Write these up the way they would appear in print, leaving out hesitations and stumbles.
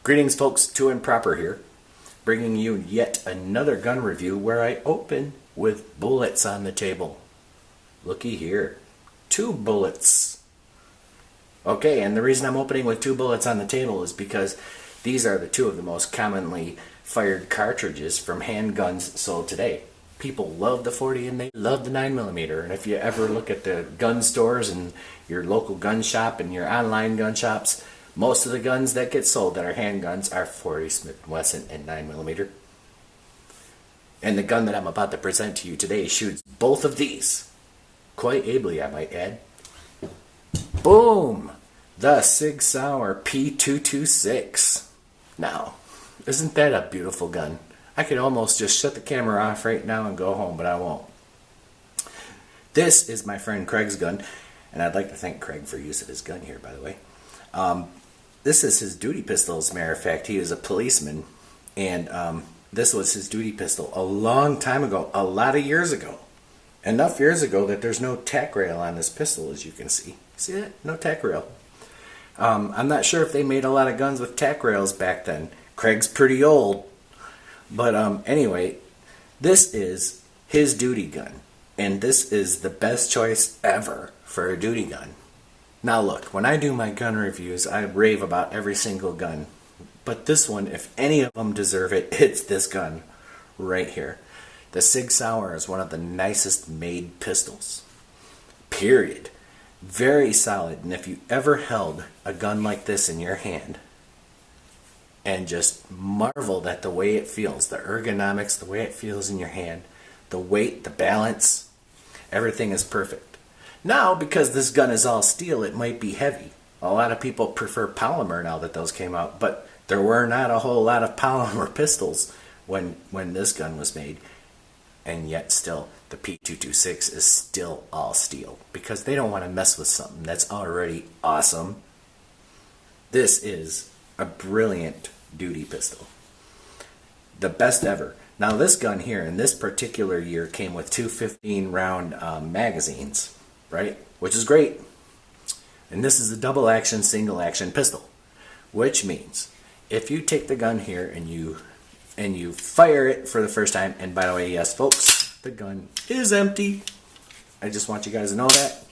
Greetings folks, Too Improper here, bringing you yet another gun review where I open with bullets on the table. Looky here, 2 bullets. Okay, and the reason I'm opening with 2 bullets on the table is because these are the 2 of the most commonly fired cartridges from handguns sold today. People love the 40 and they love the 9mm, and if you ever look at the gun stores and your local gun shop and your online gun shops, most of the guns that get sold that are handguns are 40 Smith & Wesson and 9mm. And the gun that I'm about to present to you today shoots both of these. Quite ably, I might add. Boom! The Sig Sauer P226. Now, isn't that a beautiful gun? I could almost just shut the camera off right now and go home, but I won't. This is my friend Craig's gun, and I'd like to thank Craig for use of his gun here, by the way. This is his duty pistol, as a matter of fact. He is a policeman, and this was his duty pistol a long time ago, a lot of years ago. Enough years ago that there's no tack rail on this pistol, as you can see. See that? No tack rail. I'm not sure if they made a lot of guns with tack rails back then. Craig's pretty old. But anyway, this is his duty gun, and this is the best choice ever for a duty gun. Now look, when I do my gun reviews, I rave about every single gun. But this one, if any of them deserve it, it's this gun right here. The Sig Sauer is one of the nicest made pistols. Period. Very solid, and if you ever held a gun like this in your hand and just marveled at the way it feels, the ergonomics, the way it feels in your hand, the weight, the balance, everything is perfect. Now, because this gun is all steel, it might be heavy. A lot of people prefer polymer now that those came out, but there were not a whole lot of polymer pistols when this gun was made. And yet still, the P226 is still all steel because they don't want to mess with something that's already awesome. This is a brilliant duty pistol. The best ever. Now this gun here in this particular year came with 2 15-round magazines. Right? Which is great. And this is a double action, single action pistol. Which means if you take the gun here and you fire it for the first time, and by the way, yes folks, the gun is empty. I just want you guys to know that.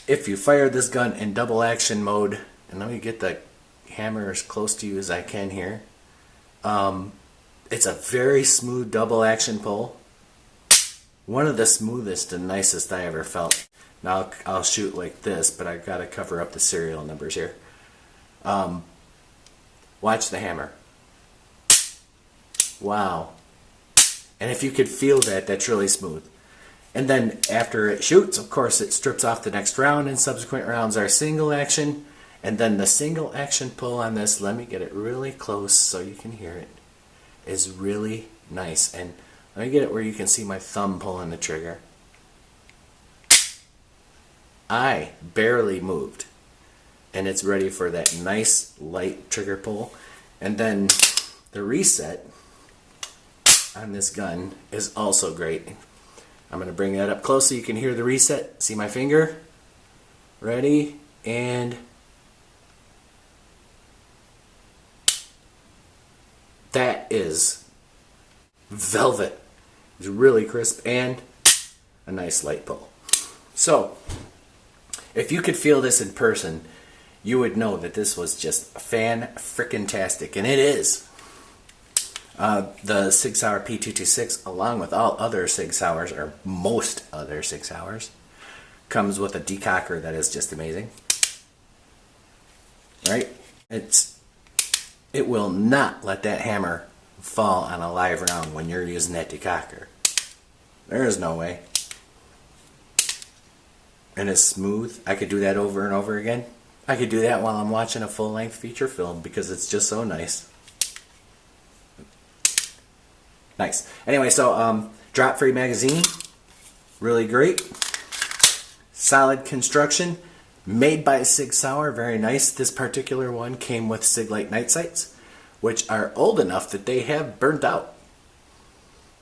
If you fire this gun in double action mode, and let me get the hammer as close to you as I can here. It's a very smooth double action pull. One of the smoothest and nicest I ever felt. Now I'll shoot like this, but I've got to cover up the serial numbers here. Watch the hammer. Wow. And if you could feel that, that's really smooth. And then after it shoots, of course, it strips off the next round, and subsequent rounds are single action. And then the single action pull on this, let me get it really close so you can hear it, is really nice. And let me get it where you can see my thumb pulling the trigger. I barely moved. And it's ready for that nice light trigger pull. And then the reset on this gun is also great. I'm going to bring that up close so you can hear the reset. See my finger? Ready? And that is velvet. It's really crisp and a nice light pull. So, if you could feel this in person, you would know that this was just fan-frickin-tastic, and it is. The Sig Sauer P226, along with all other Sig Sauers, or most other Sig Sauers, comes with a decocker that is just amazing. Right? It will not let that hammer fall on a live round when you're using that decocker. There is no way. And it's smooth. I could do that over and over again. I could do that while I'm watching a full-length feature film because it's just so nice. Nice. Anyway, so drop-free magazine. Really great. Solid construction. Made by Sig Sauer. Very nice. This particular one came with Sig Light night sights, which are old enough that they have burnt out.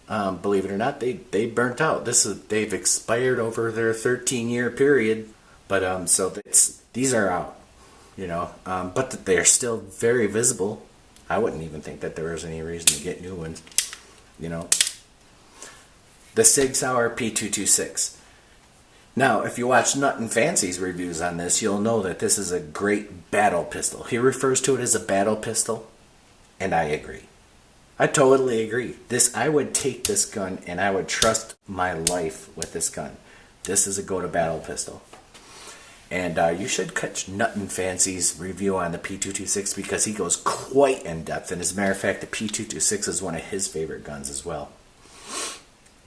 Believe it or not, they burnt out. They've expired over their 13-year period, but so these are out. but they're still very visible. I wouldn't even think that there was any reason to get new ones, you know. The Sig Sauer P226. Now, if you watch Nutnfancy's reviews on this, you'll know that this is a great battle pistol. He refers to it as a battle pistol, and I agree. I totally agree. I would take this gun and I would trust my life with this gun. This is a go-to-battle pistol. And you should catch Nutnfancy's review on the P226 because he goes quite in-depth. And as a matter of fact, the P226 is one of his favorite guns as well.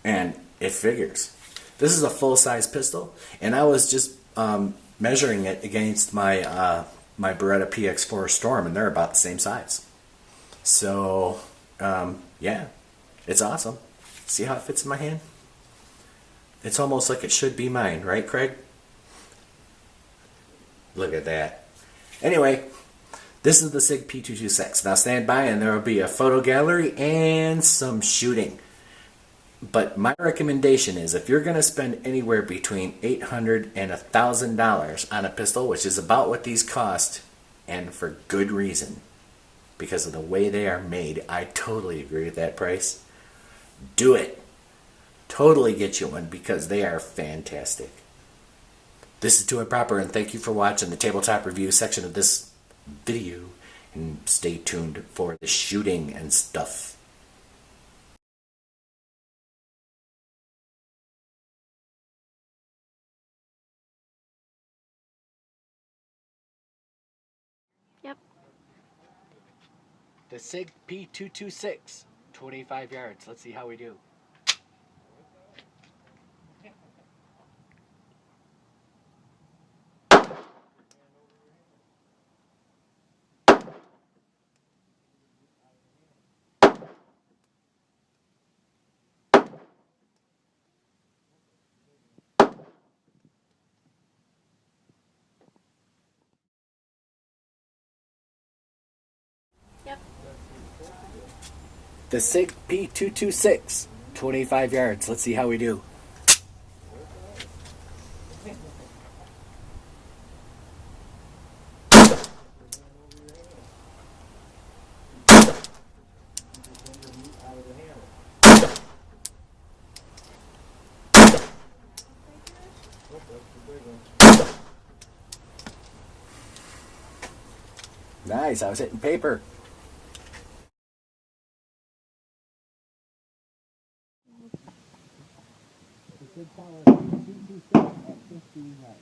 And it figures. This is a full-size pistol, and I was just measuring it against my my Beretta PX4 Storm, and they're about the same size. So, yeah, it's awesome. See how it fits in my hand? It's almost like it should be mine, right, Craig? Look at that. Anyway, this is the Sig P226. Now stand by, and there will be a photo gallery and some shooting. But my recommendation is if you're going to spend anywhere between $800 and $1,000 on a pistol, which is about what these cost, and for good reason, because of the way they are made, I totally agree with that price. Do it. Totally get you one because they are fantastic. This is Do It Proper, and thank you for watching the tabletop review section of this video. And stay tuned for the shooting and stuff. Yep. The Sig P226, 25 yards. Let's see how we do. Yep. The Sig P226, 25 yards. Let's see how we do. Nice, I was hitting paper. Sig Sauer P226 at 15 yards.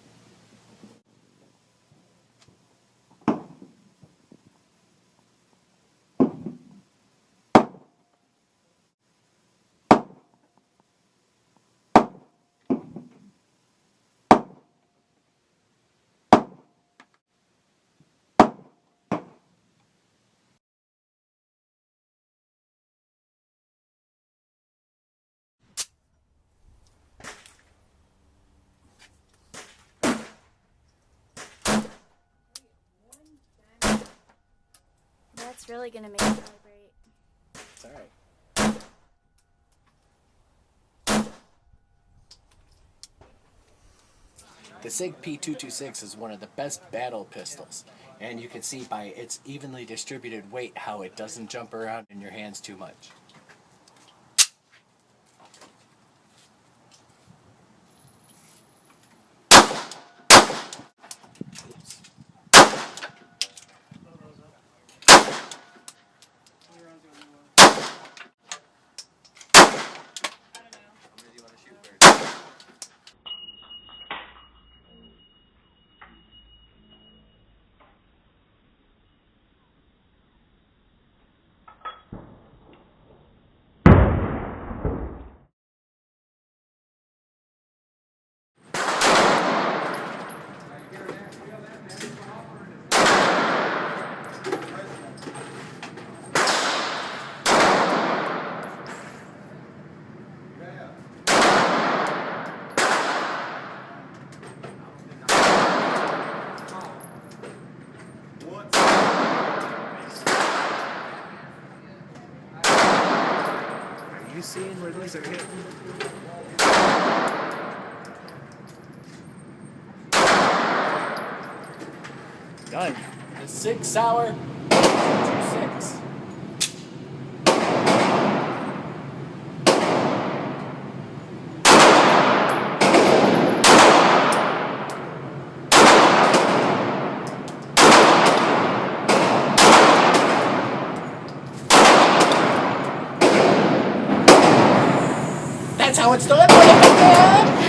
That's really gonna make it vibrate. It's alright. The Sig P226 is one of the best battle pistols, and you can see by its evenly distributed weight how it doesn't jump around in your hands too much. Are you seeing where these are hitting? gun. The Sig Sauer P226. That's how it's done, motherfucker!